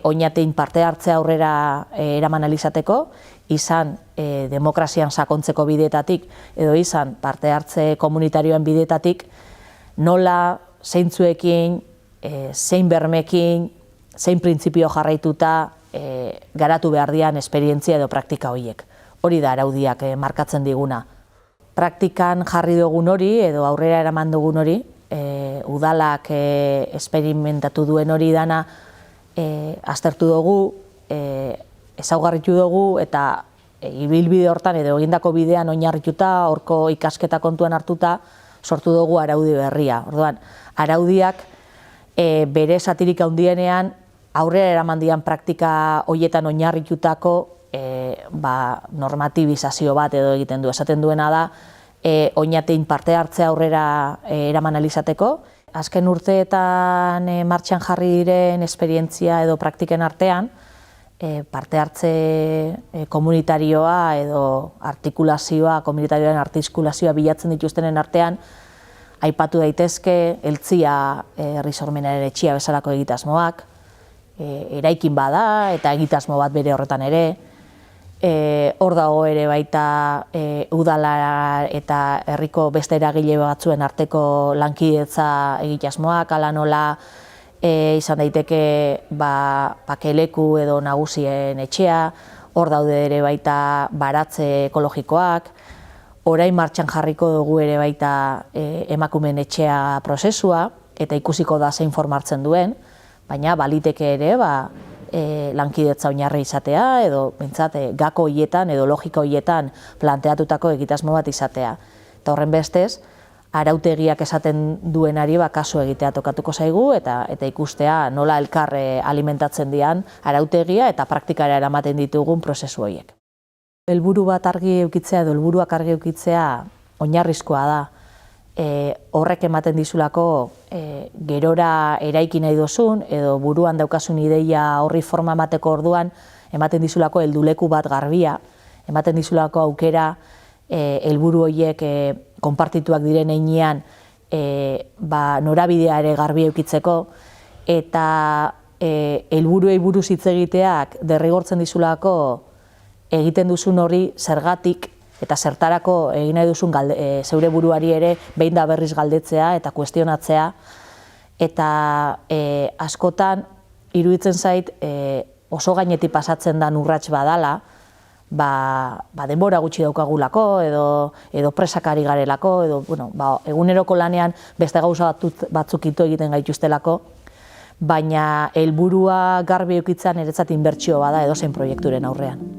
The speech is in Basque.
Oñatein parte hartzea aurrera eraman alizateko, izan demokrazian sakontzeko bideetatik, edo izan parte hartze komunitarioen bideetatik, nola zeintzuekin, zein bermekin, zein printzipio jarraituta garatu behar dian esperientzia edo praktika horiek. Hori da araudiak markatzen diguna. Praktikan jarri dugun hori edo aurrera eraman dugun hori, udalak esperimentatu duen hori dana, aztertu dugu, ezaugarritu dugu eta ibilbide hortan edo egindako bidean oinarrituta, horko ikasketa kontuan hartuta, sortu dugu araudi berria. Orduan, araudiak bere zatirik handienean aurrera eraman dian praktika horietan oinarritutako normatibizazio bat edo egiten du. Esaten duena da, Oñatein parte hartzea aurrera eraman alizateko. Azken urteetan martxan jarri diren esperientzia edo praktiken artean, parte hartze komunitarioa edo artikulazioa, komunitarioaren artikulazioa bilatzen dituztenen artean, aipatu daitezke Eltzia herri sormenaren etxea bezalako egitasmoak, eraikin bada eta egitasmo bat bere horretan ere, hor dago ere baita udala eta herriko beste eragile batzuen arteko lankidetza egitasmoak, hala nola izan daiteke pakeleku edo nagusien etxea, hor daude ere baita baratze ekologikoak, orain martxan jarriko dugu ere baita emakumeen etxea prozesua, eta ikusiko da zein formartzen duen, baina baliteke ere lankidetza oinarri izatea, edo gako horietan edo logika horietan planteatutako egitasmo bat izatea. Eta horren bestez, arautegiak esaten duenari kasu egitea tokatuko zaigu eta ikustea nola elkar alimentatzen dian arautegia eta praktikara eramaten ditugun prozesu horiek. Helburu bat argi edukitzea edo helburuak argi edukitzea oinarrizkoa da. Horrek ematen dizulako gerora eraiki nahi duzun edo buruan daukasun ideia horri forma emateko orduan ematen dizulako helduleku bat garbia, ematen dizulako aukera helburu horiek konpartituak diren heinean norabidea ere garbi edukitzeko eta helburuei buruz hitz egiteak derrigortzen dizulako egiten duzun hori zergatik eta zertarako egin nahi duzun zeure buruari ere behin da berriz galdetzea eta kuestionatzea. Eta askotan iruditzen zait oso gainetik pasatzen da urrats badala, denbora gutxi daukagulako edo presakari garelako, edo eguneroko lanean beste gauza batzuk ito egiten gaituztelako, baina helburua garbi edukitzea niretzat inbertsio bada edozein proiekturen aurrean.